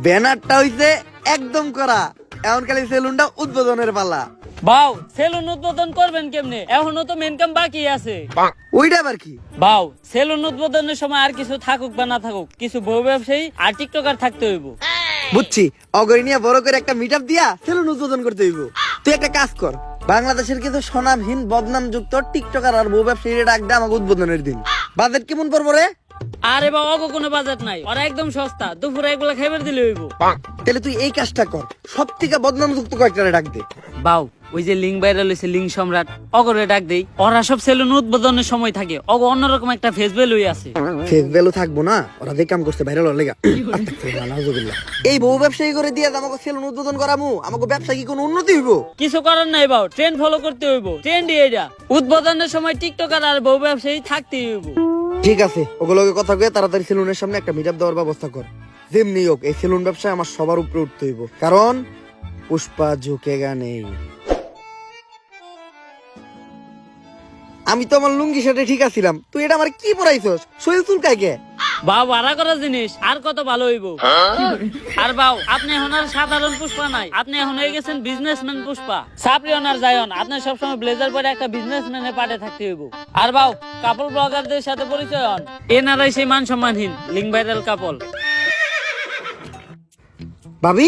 ব্যানারটা হইছে একদম করা, এখন খালি সেলুনটা উদ্বোধনের পালা। বাউ, সেলুন উদ্বোধন করবেন কেমনে? এখনো তো মেন কাম বাকি আছে। ওইটা আবার কি? বাউ, সেলুন উদ্বোধনের সময় আর কিছু থাকুক বা না থাকুক, কিছু বউ ব্যবসায়ী আর টিকটকার থাকতে হইব। বুঝছি, অগরিনিয়া বড় করে একটা মিটআপ দিয়া সেলুন উদ্বোধন করতে হইব। তুই একটা কাজ কর, বাংলাদেশের কিছু স্বনামহীন বদনাম যুক্ত টিকটকার আর বউ ব্যবসায়ীরা ডাক দে আমাকে উদ্বোধনের দিন। বাজেট কেমন পড়বো রে? আরে বা, অগো কোনো বাজেট নাই, ওরা একদম সস্তা, দুপুরে এগুলা খাইবার দিলে হইব। তাহলে তুই এই কাজটা কর, সব থেকে বদনাম যুক্ত কয়েকটা ডাক দে। বাউ, ওই যে লিঙ্ক ভাইরাল হইছে, লিঙ্ক সম্রাট, অগরে ডাক দেই। ওরা সব সেলুন উদ্বোধনের সময় থাকে, অগ অন্যরকম একটা ফেস ভ্যালুই আছে। ফেস ভ্যালু থাকবো না, ওরা যে কাম করছে ভাইরাল হওয়ার লেগা। এই বউ ব্যবসায়ী করে দিয়ে আমাকে সেলুন উদ্বোধন করামু, আমাকে ব্যবসা কি কোনো উন্নতি হইব? কিছু করার নাই বাউ, ট্রেন্ড ফলো করতে হইব, ট্রেন্ডই এটা। উদ্বোধনের সময় টিকটকার আর বউ ব্যবসায়ী থাকতেই হইব। ঠিক আছে, ওগুলোকে কথা কয়ে তাড়াতাড়ি সেলুনের সামনে একটা মিটআপ দেওয়ার ব্যবস্থা কর। যেমনি হোক এই সেলুন ব্যবসায় আমার সবার উপরে উঠতে হইব, কারণ পুষ্পা ঝুঁকেগা নেই। আমি তো আমার লুঙ্গি শার্টে ঠিক আছিলাম, তুই এটা আমার কি পরাইছস? শরীর চুলকায় কে? বাউ, ভাড়া করা জিনিস আর কত ভালো হইব। আর বাউ, আপনি এখন আর সাধারণ পুষ্পা নাই, আপনি এখন হয়ে গেছেন বিজনেসম্যান পুষ্পা। সাপ্রিয়ন আর জায়ন, আপনি সবসময় ব্লেজার পরে একটা বিজনেসম্যানের পাটে থাকতে হইব। আর বাউ, কাপল ব্লগারদের সাথে পরিচয় হন, এনারাই সেই মান সম্মানহীন লিঙ্ক ভাইরাল কাপল। ভাবি,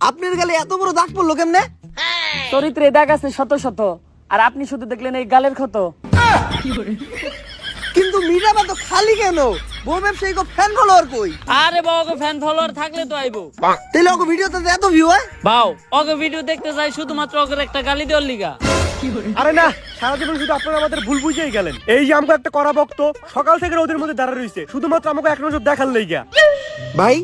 আপনার গালে এত বড় দাগ পড়লো কেমনে? চরিত্রে দাগ আছে শত শত, আর আপনি শুধু দেখলেন এই গালের ক্ষত। কিন্তু মিটআপ তো খালি কেন? বউ ব্যবসায়ী কো ফ্যান ফলোয়ার কই? আরে বাবা, ফ্যান ফলোয়ার থাকলে তো আইবো। তাইলে ওকে ভিডিওতে এত ভিউ হয়? বাউ, ওকে ভিডিও দেখতে চাই শুধুমাত্র ওকে একটা গালি দেওয়ার লিগা। আরে না, সারা জীবন শুধু আপনারা আমাদের ভুল বুঝিয়েই গেলেন। এই যে আমাকে একটা কড়া ভক্ত সকাল থেকে ওদের মধ্যে দাঁড়া রইছে শুধুমাত্র আমাকে এক নজর দেখার লাইগা। ভাই,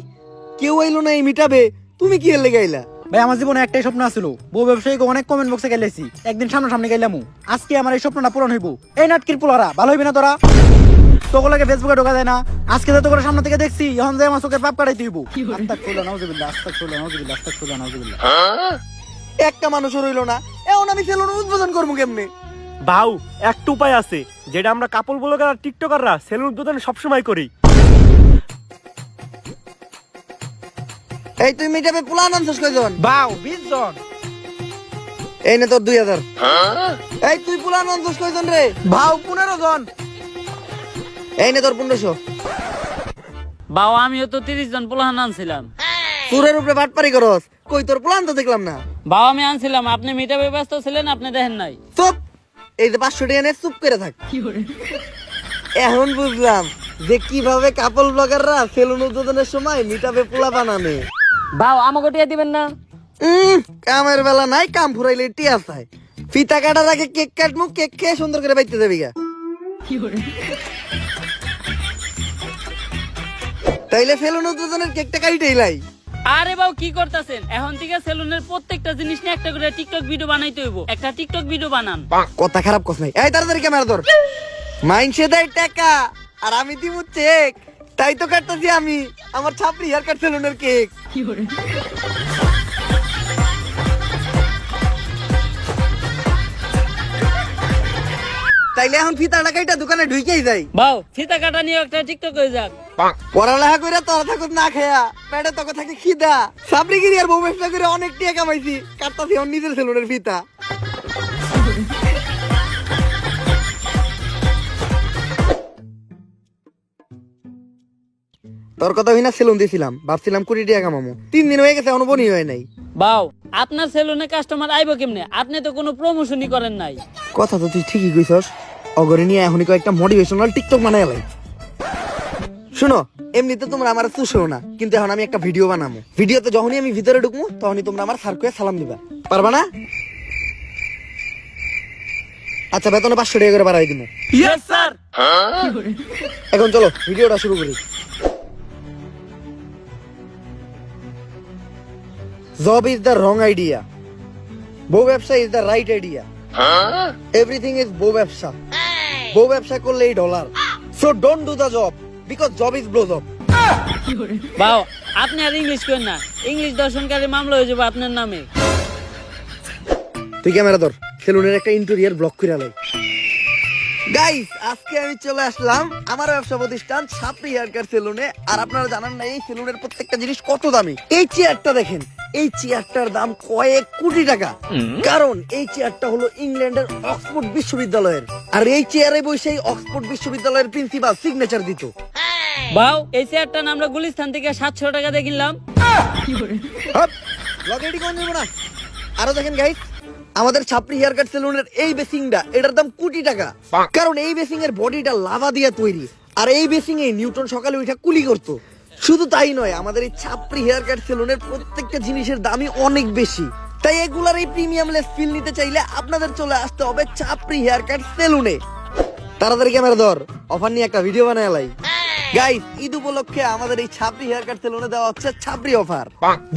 কেউ আইলো না এই মিটআপে, তুমি কি এর লেগে আইলা? ভাই, আমার জীবনে একটাই স্বপ্ন আছিল, বউ ব্যবসায়ীকে অনেক কমেন্ট বক্সে গেলেছি, একদিন সামনাসামনি গেলাম। আজকে আমার এই স্বপ্নটা পূরণ হইব। এই নাটকির পোলারা ভালো হইবে না তোরা? তোগুলোকে ফেসবুকে ঢোকা যায় না, আজকে তো তোকে সামনে থেকে দেখছি, এখন যে আমার চোখের পাপ কাটাইতে হইব। আস্তাগফিরুল্লাহ, নাউযুবিল্লাহ, আস্তাগফিরুল্লাহ, নাউযুবিল্লাহ, আস্তাগফিরুল্লাহ, নাউযুবিল্লাহ। একটা মানুষও রইলো না, এখন আমি সেলুন উদ্বোধন করবো কেমনে? বাউ, একটা উপায় আছে, যেটা আমরা কাপল ব্লগার আর টিকটকাররা সেলুন উদ্বোধন সবসময় করি। এই তুই মিটআপে প্ল্যান আনছস কয়জন? বাউ, 20 জন। এই নে তোর 2000। এই তুই প্ল্যান আনছস কয়জন রে? বাউ, 15 জন। এই নে তোর 1500। বাউ, আমিও তো 30 জন পোলাহান আনছিলাম। সুরের উপরে বাটপারি করস, কই তোর প্ল্যান তো দেখলাম না। বাউ, আমি আনছিলাম, আপনি মিটাপে ব্যস্ত ছিলেন, আপনি দেখেন নাই। চুপ, এই যে 500 টাকা নে, চুপ করে থাক। এখন বুঝলাম যে কিভাবে কাপল ব্লগাররা সেলুন উদ্বোধনের সময় মিটআপে পোলা বানানে। বাউ, আমাকে টিয়া দিবেন না? কামের বেলা নাই, কাম ফুরাইলে টিয়া চাই। ফিতা কাটার আগে কেক কাটমু, কেক খেয়ে সুন্দর করে বাইতে যাবি গা। তাইলে সেলুন উদ্বোধনের কেকটা কাইটেই লাই। আরে বাউ, কি করতেছেন? এখন থেকে সেলুনের প্রত্যেকটা জিনিস নিয়ে একটা করে টিকটক ভিডিও বানাইতে হইব। একটা টিকটক ভিডিও বানান। কথা খারাপ কস নাই। এই তাড়াতাড়ি ক্যামেরা ধর। মাইনসে দেয় টাকা আর আমি দিব চেক, তাই তো কাটতাছি আমি আমার ছাপড়ি হেয়ার কাট সেলুনের কেক। তাইলে এখন ফিতা টাকাইটা দোকানে ঢুকেই যাই। বাউ, ফিতা কাটা নিয়ে একটা টিকটক হয়ে যাক। পড়ালেখা করে তোরা থাকুক না খেয়া, পেটে তোকে থাকে খিদা। সাবরিগিরি আর বউ ব্যবসা করে অনেক টাকা কামাইছি, কাটতাছি আমার নিজের সেলুনের ফিতা। তোর কথা হইনা সেলুন দিছিলাম, ভাবছিলাম 20 টাকা কামামু, 3 দিন হয়ে গেছে এখনো বনি হয় নাই। বাউ, আপনার সেলুনে কাস্টমার আইবো কেমনে? আপনি তো কোনো প্রমোশনই করেন নাই। কথা তো তুই ঠিকই কইছস, অগরে নিয়ে এখনই কয়েকটা মোটিভেশনাল টিকটক বানাই লাই। শুনো, এমনিতে তোমরা আমার চুষো না, কিন্তু এখন আমি একটা ভিডিও বানাবো। ভিডিওতে যখনই আমি ভিতরে ঢুকবো তখনই তোমরা আমার স্যার কয়ে সালাম দিবা, পারবা না? আচ্ছা, বেতনে 500 টাকা করে বাড়াই দিবো। Yes sir. এখন চলো ভিডিওটা শুরু করি। Job is the wrong idea. বউ ব্যবসা is the right idea. Everything is বউ ব্যবসা। বউ ব্যবসা করলে এই dollar. So don't do the job because job is blow job. বাউ, আপনি আর ইংলিশ করেন না, ইংলিশ দর্শনকারী মামলা হয়ে যাবে আপনার নামে। তুই ক্যামেরা ধর, সেলুনের একটা ইন্টেরিয়র ব্লক করে লাই। গাইস আজকে আমি চলে আসলাম আমার ব্যবসা প্রতিষ্ঠান ছাপরি হেয়ার কাট সেলুনে। আর আপনারা জানেন না এই সেলুনের প্রত্যেকটা জিনিস কত দামি। এই চেয়ারটা দেখেন, এই চেয়ারটার দাম কয়েক কোটি টাকা। কারণ এই চেয়ারটা হলো ইংল্যান্ডের অক্সফোর্ড বিশ্ববিদ্যালয়ের। আর এই চেয়ারে বসে অক্সফোর্ড বিশ্ববিদ্যালয়ের প্রিন্সিপাল সিগনেচার দিত। বাউ, এই চেয়ারটা আমরা গুলিস্তান থেকে 700 টাকা দিয়ে কিনলাম। হপ, লগেডি কোন দেব না। আরো দেখেন গাইস, আমাদের ছাপরি হেয়ার কাট সেলুনের এই বেসিংটা, এটার দাম কোটি টাকা। কারণ এই বেসিং এর বডিটা লাভা দিয়ে তৈরি। আর এই বেসিং এ নিউটন সকালে উঠে কুলি করতো। শুধু তাই নয়, আমাদের এই ছাপরি হেয়ার কাট সেলুনের প্রত্যেকটা জিনিসের দামই অনেক বেশি। তাই এগুলার এই প্রিমিয়াম লেস ফিল নিতে চাইলে আপনাদের চলে আসতে হবে ছাপরি হেয়ার কাট সেলুনে। তাড়াতাড়ি ক্যামেরা ধর, অফার নিয়ে একটা ভিডিও বানাই। গাইস, ঈদ উপলক্ষে আমাদের এই ছাপরি হেয়ার কাট সেলুনে দেওয়া হচ্ছে ছাপরি অফার।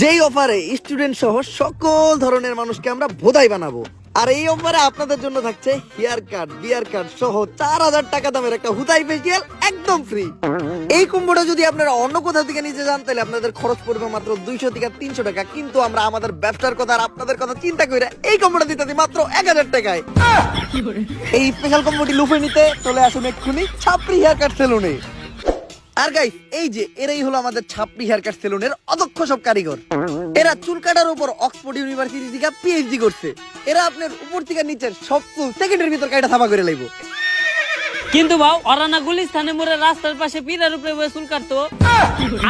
যেই অফারে স্টুডেন্ট সহ সকল ধরনের মানুষকে আমরা ভোদাই বানাবো। আর এই অফারে আপনাদের জন্য থাকছে হেয়ার কাট, বিয়ার কাট সহ 4000 টাকা দামের একটা হুদাই ফেসিয়াল একদম ফ্রি। এই কম্বোটা যদি আপনারা অন্য কোথাও থেকে নিতে যান তাহলে আপনাদের খরচ পড়বে মাত্র 200 থেকে 300 টাকা। কিন্তু আমরা আমাদের ব্যবসার কথা আর আপনাদের কথা চিন্তা করে এই কম্বোটা দিতে দিই মাত্র 1000 টাকায়। এই স্পেশাল কম্বোটি লুফে নিতে চলে আসুন এক্ষুনি ছাপরি হেয়ার কাট সেলুনে। আর গাইস, এই যে এরাই হলো আমাদের ছাপরি হেয়ার কাট সেলুনের অদক্ষ সব কারিগর। এরা চুল কাটার উপর অক্সফোর্ড ইউনিভার্সিটি থেকে পিএইচডি করছে। এরা আপনার উপর থেকে নিচের সব চুল সেকেন্ডের ভিতর কাটা সাফা করে লাইবো। কিন্তু বাউ, ওরা না গুলিস্তানে মোড়ে রাস্তার পাশে পিলার উপরে বসে চুল কাটতো।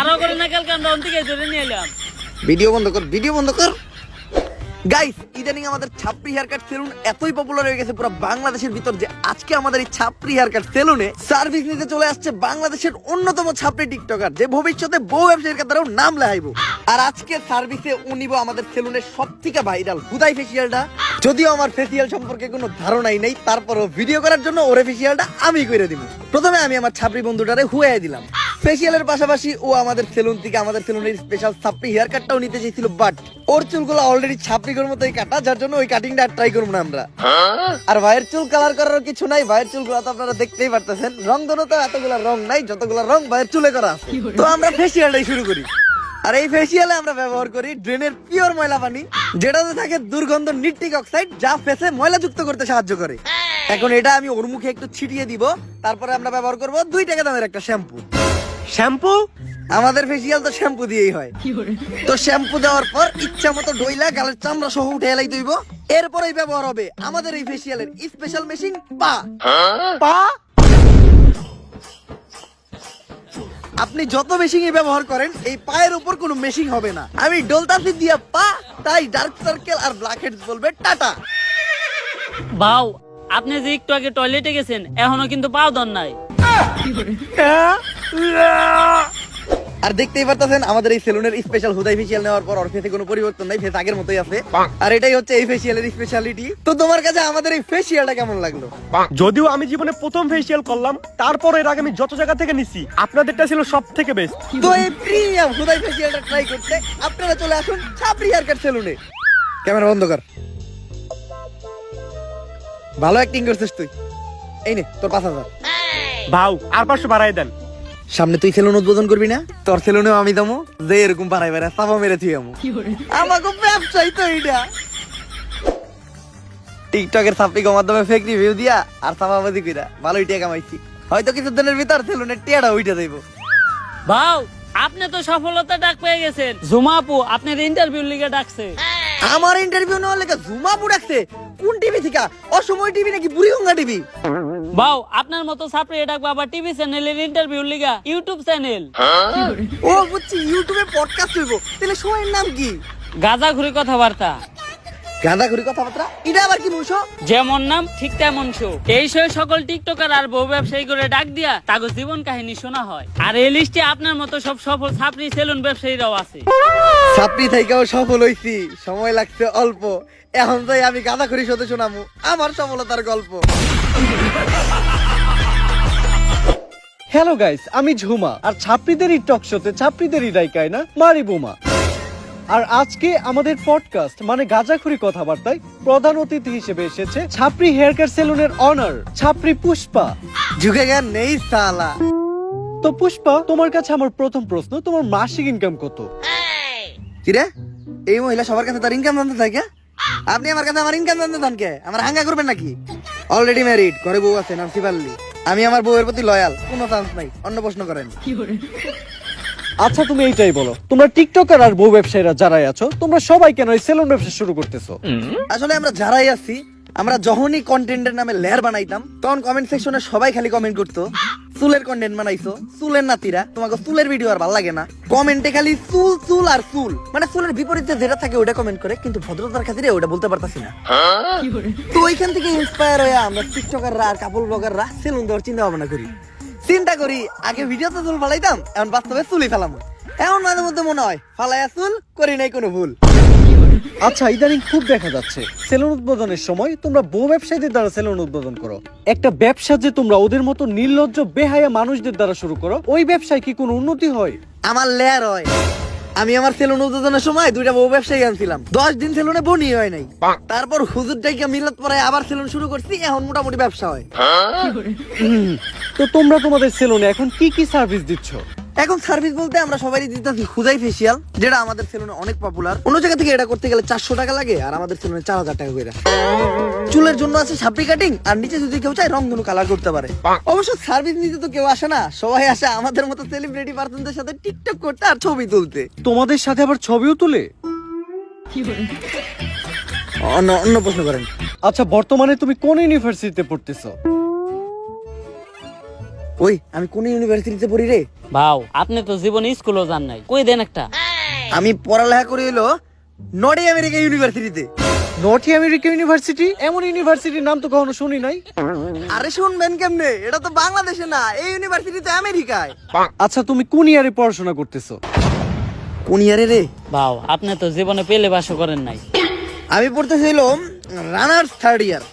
আরো করে না কালকে আমরা অন্তিকে ধরে নিয়ে এলাম। ভিডিও বন্ধ কর, ভিডিও বন্ধ কর। গাইস, ইদানিং আমাদের ছাপরি হেয়ার কাট সেলুন এতই পপুলার হয়ে গেছে পুরো বাংলাদেশের ভিতর যে আজকে আমাদের এই ছাপরি হেয়ার কাট সেলুনে সার্ভিস নিতে চলে আসছে বাংলাদেশের অন্যতম ছাপরি টিকটকার, যে ভবিষ্যতে বউ ব্যবসায়ীর কাতারেও নাম লেখাইবো। আর আজকে সার্ভিসে ও নিব আমাদের সেলুনের সবথেকে ভাইরাল হুদাই ফেসিয়ালটা। যদিও আমার ফেসিয়াল সম্পর্কে কোনো ধারণাই নেই, তারপরও ভিডিও করার জন্য ওরে ফেসিয়ালটা আমি করে দিব। প্রথমে আমি আমার ছাপরি বন্ধুটারে হুয়াই দিলাম। ফেসিয়ালের পাশাপাশি ও আমাদের সেলুন থেকে আমাদের সেলুনের স্পেশাল ছাপরি হেয়ার কাটটাও নিতে চাইছিল, বাট ওর চুলগুলো অলরেডি ছাপরির মতোই কাটা, যার জন্য ওই কাটিংটা ট্রাই করবো না আমরা। আর ভাইয়ের চুল কালার করার কিছু নাই, ভাইয়ের চুলগুলো তো আপনারা দেখতেই পারতেছেন। রং ধরো তো এতগুলা রং নাই, যতগুলা রং ভাইয়ের চুলে করা আছে। তো আমরা ফেসিয়ালটাই শুরু করি। আর এই ফেসিয়ালে আমরা ব্যবহার করি ড্রেনের পিওর ময়লা পানি, যেটাতে থাকে দুর্গন্ধ নিট্রিক অক্সাইড, যা ফেসে ময়লা যুক্ত করতে সাহায্য করে। এখন এটা আমি ওর মুখে একটু ছিটিয়ে দিব, তারপরে আমরা ব্যবহার করব 2 টাকা দামের একটা শ্যাম্পু। শ্যাম্পু? আমাদের ফেসিয়াল তো শ্যাম্পু দিয়েই হয়। তো শ্যাম্পু দেওয়ার পর ইচ্ছা মতো ডইলা গালের চামড়া সহ উঠে এলাই দইব। এরপরেই ব্যবহার হবে আমাদের এই ফেসিয়ালের স্পেশাল মেশিন পা। পা? আপনি যত মেশিনই ব্যবহার করেন, এই পায়ের উপর কোনো মেশিন হবে না। আমি ডলতাছি দিয়া পা, তাই ডার্ক সার্কেল আর ব্ল্যাক হেডস বলবে টাটা। বাউ, আপনি যে একটু আগে টয়লেটে গেছেন, এখনো কিন্তু পাও দন নাই। আর দেখতেই পারতেছেন আমাদের এই সেলুনের স্পেশাল হুদাই ফেসিয়াল নেওয়ার পর ওর ফেসে কোনো পরিবর্তন নাই, ফেস আগের মতোই আছে। আর এটাই হচ্ছে এই ফেসিয়ালের স্পেশালিটি। তো তোমার কাছে আমাদের এই ফেসিয়ালটা কেমন লাগলো? যদিও আমি জীবনে প্রথম ফেসিয়াল করলাম, তারপর এর আগে আমি যত জায়গা থেকে নিছি আপনাদেরটা ছিল সব থেকে বেস্ট। তো এই প্রিমিয়াম হুদাই ফেসিয়ালটা ট্রাই করতে আপনারা চলে আসুন ছাপরি হেয়ার কাট সেলুনে। ক্যামেরা বন্ধ কর। ভালো অ্যাক্টিং করছিস তুই। এই নে তোর 5000। ভাও, আর 500 বাড়াই দেন। সামনে তুই সেলুন উদ্বোধন করবি না? তোর সেলুনেও আমি দমো, যে এরকম পারাই বেড়া সাফা মেরে তুই আমু। আমাকে ব্যবসায়ী তো এইটা। টিকটকের সাপ্লিকের মাধ্যমে ফেক রিভিউ দিয়া আর সাফাবাদি কইরা ভালোই টাকা কামাইছি। হয়তো কিছুদিনের ভিতর সেলুনের টিয়াটা উইঠা যাইব। বাউ, আপনি তো সফলতা ডাক পেয়ে গেছেন। জুমা আপু আপনার ইন্টারভিউ লিগে ডাকছে। আমার ইন্টারভিউ নেওয়ার লেগে জুমা পুড়াকছে? কোন টিভি থেকে? অসময় টিভি নাকি বুড়িগঙ্গা টিভি? বাউ, আপনার মতো ছাপড়ে ডাকবো আবার টিভি চ্যানেলের ইন্টারভিউ লিগা ইউটিউব চ্যানেল। ও বুঝছি, ইউটিউবে পডকাস্ট হইব। তাহলে শোয়ের নাম কি? গাঁজা ঘুরে কথাবার্তা। গাঁদাখুরি কথাবার্তা? এটা আবার কি বলছো? যেমন নাম ঠিক তেমন শো। এই শো সকল টিকটকার আর বউ ব্যবসায়ী করে ডাক দিয়া তাগো জীবন কাহিনী শোনা হয়। আর এই লিস্টে আপনার মতো সব সফল ছাপরি সেলুন ব্যবসায়ীরাও আছে। ছাপরি থেকেও সফল হইছি, সময় লাগছে অল্প। এখন যাই আমি গাঁদাখুরি সাথে শোনামু আমার সফলতার গল্প। হ্যালো গাইস, আমি ঝুমা, আর ছাত্রীদেরই টক শোতে ছাত্রীদেরই রাইকায় না মারি বোমা। আর আজকে আমাদের পডকাস্ট মানে গাঁজাখুরি কথাবার্তায় প্রধান অতিথি হিসেবে এসেছে ছাপরি হেয়ার কাট সেলুনের অনার ছাপরি পুষ্পা। ঝুঁকে গেন নেই সালা। তো পুষ্পা, তোমার কাছে আমার প্রথম প্রশ্ন, তোমার মাসিক ইনকাম কত? কিরে, এই মহিলা সবার কাছে তার ইনকাম জানতে থাকে? আপনি আমার কাছে আমার ইনকাম জানতে চান কে? আমার হাঙ্গা করবেন নাকি? অলরেডি ম্যারিড, ঘরে বউ আছে, নাম শিবাল্লি। আমি আমার বউয়ের প্রতি লয়াল, কোনো চান্স নাই। অন্য প্রশ্ন করেন। আচ্ছা তুমি এইটাই বলো, তোমরা টিকটকার আর বউ ব্যবসায়ীরা যারাই আছো, তোমরা সবাই কেন এই সেলুন ব্যবসা শুরু করতেছো? আসলে আমরা যারাই আছি, আমরা যখনই কন্টেন্টের নামে লেয়ার বানাইতাম, তখন কমেন্ট সেকশনে সবাই খালি কমেন্ট করতো, চুলের কন্টেন্ট বানাইছো, চুলের নাতিরা, তোমাকে চুলের ভিডিও আর ভালো লাগে না। কমেন্টে খালি চুল চুল আর চুল, মানে চুলের বিপরীতে যেটা থাকে ওটা কমেন্ট করে, কিন্তু ভদ্রতার খাতিরে ওটা বলতে পারতাছি না। তো ওইখান থেকে ইন্সপায়ার হয়ে আমরা টিকটকাররা আর কাপল ব্লগাররা সেলুন দেওয়ার চিন্তা ভাবনা করি। চিন্তা করি আগে ভিডিওতে চুল ফালাইতাম, এখন বাস্তবে চুলই ফেলাম। এখন মাঝে মধ্যে মনে হয় ফালাইয়া চুল করি নাই কোনো ভুল। আচ্ছা ইদানিং খুব দেখা যাচ্ছে সেলুন উদ্বোধনের সময় তোমরা বউ ব্যবসায়ীদের দ্বারা সেলুন উদ্বোধন করো। একটা ব্যবসা যে তোমরা ওদের মতো নির্লজ্জ বেহায়া মানুষদের দ্বারা শুরু করো, ওই ব্যবসায় কি কোনো উন্নতি হয়? আমার লেয়ার হয়। আমি আমার সেলুন উদ্বোধনের সময় 2টা বউ ব্যবসায়ী আনছিলাম, 10 দিন সেলুনে বনি হয় নাই। তারপর হুজুর ডাইকা মিলাত পরে আবার সেলুন শুরু করছি, এখন মোটামুটি ব্যবসা হয়। তো তোমরা তোমাদের সেলুনে এখন কি কি সার্ভিস দিচ্ছ? এখন সার্ভিস বলতে আমরা সবারই দিতেছি খুদাই ফেসিয়াল, যেটা আমাদের সেলুনে অনেক পপুলার। অন্য জায়গা থেকে এটা করতে গেলে 400 টাকা লাগে, আর আমাদের সেলুনে 4000 টাকা করে। চুলের জন্য আছে সাপড়ি কাটিং, আর নিচে যদি কেউ চায় রংধনু কালার করতে পারে। অবশ্য সার্ভিস নিতে তো কেউ আসে না, সবাই আসে আমাদের মতো সেলিব্রিটি পার্সনদের সাথে টিকটক করতে আর ছবি তুলতে। তোমাদের সাথে আবার ছবিও তুলে? অন্য প্রশ্ন করেন। আচ্ছা বর্তমানে তুমি কোন ইউনিভার্সিটিতে পড়তেছো? ওই আমি কোন ইউনিভার্সিটিতে পড়ি রে? ভাও আপনি তো জীবনে স্কুলও যান নাই, কই দেন একটা। আমি পড়ালেখা করি হলো নর্থ আমেরিকা ইউনিভার্সিটিতে। North America university? এমন ইউনিভার্সিটির নাম তো কখনো শুনি নাই। আরে শুনবেন কেমনে, এটা তো বাংলাদেশে না, এই ইউনিভার্সিটি তো আমেরিকায়। আচ্ছা তুমি কোন ইয়ারে পড়াশোনা করতেছো? কোন ইয়ারে রে? ভাও আপনি তো জীবনে পেলে বাসও করেন নাই। আমি পড়তেছিলাম রানার্স 3rd ইয়ার।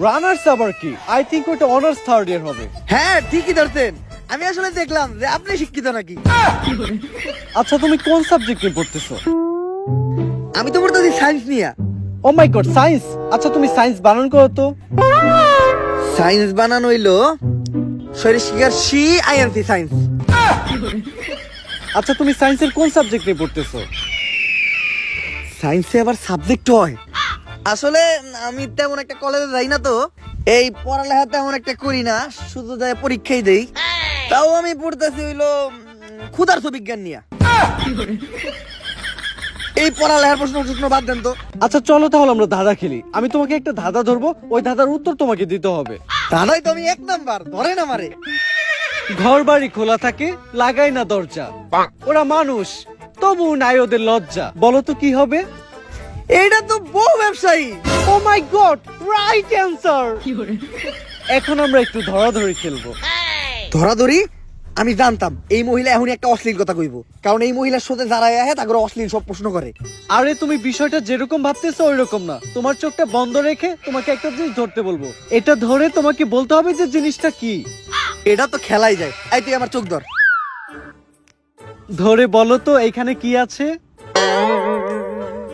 রানার্স আবার কি? আই থিংক ওটা অনার্স 3rd ইয়ার হবে। হ্যাঁ ঠিকই ধরছেন, আমি আসলে দেখলাম যে আপনি শিক্ষিত নাকি। আচ্ছা তুমি কোন সাবজেক্ট নিয়ে পড়তেছো? আমি তো পড়তেছি সায়েন্স নিয়ে। ও মাই গড, সায়েন্স? আচ্ছা তুমি সায়েন্স বানান করো তো। সায়েন্স বানান হইলো সরিষিকার সি আইএনসি সায়েন্স। আচ্ছা তুমি সায়েন্সের কোন সাবজেক্ট নিয়ে পড়তেছো? সায়েন্সে আবার সাবজেক্ট হয়? আসলে আমি তেমন একটা কলেজে যাই না, তো এই পড়ালেখা তেমন একটা করি না, শুধু যাই পরীক্ষাই দেই। তাও আমি পড়তেছি হইলো ক্ষুধার্ত বিজ্ঞান নিয়ে। এই পড়ালেখার প্রশ্ন বাদ দেন তো। আচ্ছা চলো তাহলে আমরা ধাঁধা খেলি। আমি তোমাকে একটা ধাঁধা ধরবো, ওই ধাঁধার উত্তর তোমাকে দিতে হবে। দাদাই তো আমি 1 নাম্বার, ধরেন আমারে। ঘর বাড়ি খোলা থাকে, লাগাই না দরজা, ওরা মানুষ তবু নাই ওদের লজ্জা, বলো তো কি হবে? এইটা তো বউ ব্যবসায়ী। ও মাই গড, রাইট অ্যানসার। এখন আমরা একটু ধরাধরি খেলবো। ধরাধরি? আমি জানতাম এই মহিলা এখনই একটা অশ্লীল কথা কইব, কারণ এই মহিলার সাথে যারা আহে তাকে অশ্লীল সব প্রশ্ন করে। আরে তুমি বিষয়টা যেরকম ভাবতেছো ওই রকম না। তোমার চোখটা বন্ধ রেখে তোমাকে একটা জিনিস ধরতে বলবো, এটা ধরে তোমাকে বলতে হবে যে জিনিসটা কি। এটা তো খেলাই যায়। এই তুই আমার চোখ ধর। ধরে বলো তো এখানে কি আছে?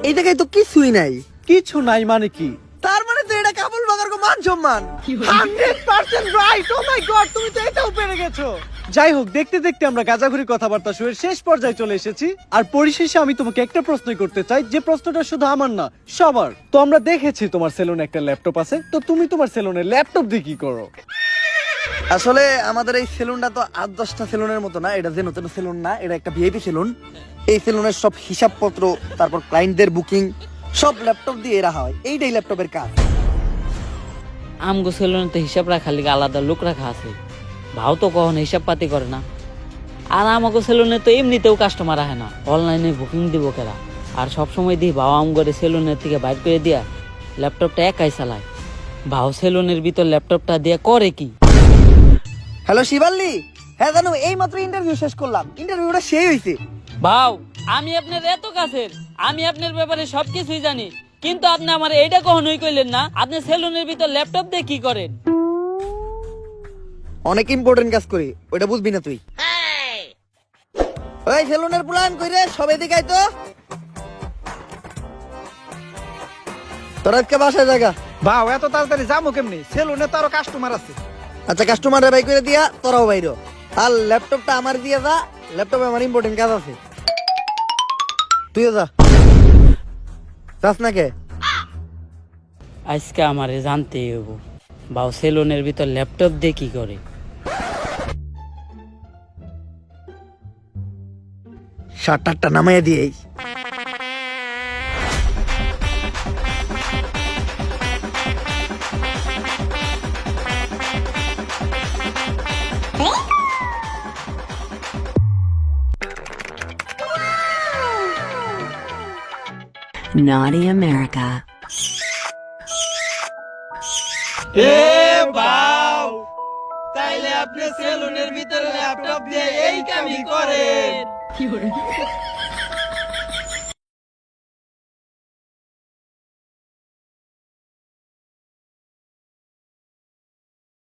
এই জায়গায় তো কিছুই নাই। কিছু নাই মানে কি? তার মানে তো এটা কাবুল বাগার কো মান সম্মান। 100% রাইট। ও মাই গড, তুমি তো এটাও পেরে গেছো। যাই হোক, দেখতে দেখতে আমরা গাজাঘুরি কথাবার্তা শুরুর শেষ পর্যায়ে চলে এসেছি। আর পরিশেষে আমি তোমাকে একটা প্রশ্নই করতে চাই, যে প্রশ্নটা শুধু আমার না সবার। তো আমরা দেখেছি তোমার সেলুনে একটা ল্যাপটপ আছে, তো তুমি তোমার সেলুনে ল্যাপটপ দিয়ে কি করো? আসলে আমাদের এই সেলুনটা তো 8-10টা সেলুনের মতো না, এটা যে নতুন সেলুন না, এটা একটা ভিআইপি সেলুন। এই সেলুনের সব হিসাবপত্র, তারপর ক্লায়েন্টদের বুকিং সব ল্যাপটপ দিয়ে রাখা হয়। এইটাই ল্যাপটপের কাজ। আমগো সেলুনে তো হিসাব রাখার লিগে আলাদা লোক রাখা আছে, ভাও তো কখনো হিসাব পাতি করে না। আর আমাগো সেলুনে তো এমনিতেও কাস্টমার আহে না, অনলাইনে বুকিং দিব কেরা। আর সবসময় দিই ভাও আমগরে সেলুনের থেকে বাইর করে দিয়া ল্যাপটপটা একাই চালায়। ভাও সেলুনের ভিতর ল্যাপটপটা দিয়ে করে কি? হ্যালো শিবাল্লি, হ্যাঁ জানো এই মাত্র ইন্টারভিউ শেষ করলাম, ইন্টারভিউটা সেই হয়েছে। ভাও আমি আপনার এত কাছের, আমি আপনার ব্যাপারে সবকিছুই জানি, কিন্তু আপনি আমার এইটা কখনোই কইলেন না আপনি সেলুনের ভিতর ল্যাপটপ দিয়ে কি করেন। অনেক ইম্পর্টেন্ট কাজ করি, ওইটা বুঝবি না তুই। ওই সেলুনের প্ল্যান কইরে সবাই দিকে তো তোর আজকে বাসায় জায়গা। ভাও এত তাড়াতাড়ি যাবো কেমনি? সেলুনে তো আরো কাস্টমার আছে। আচ্ছা কাস্টমাররা বাই করে দিয়া, তোরাও বাইর। আর ল্যাপটপটা আমার দিয়ে যা, ল্যাপটপে আমার ইম্পর্টেন্ট কাজ আছে। তুইও যা। যাস না কে? আজকে আমারে জানতেই হইব বাউ সেলুনের ভিতর ল্যাপটপ দিয়ে কি করে? শাটারটা নামাইয়া দিয়েই। Naughty America. তাইলে আপনি সেলুনের ভিতরে ল্যাপটপ দিয়ে এই কামই করেন।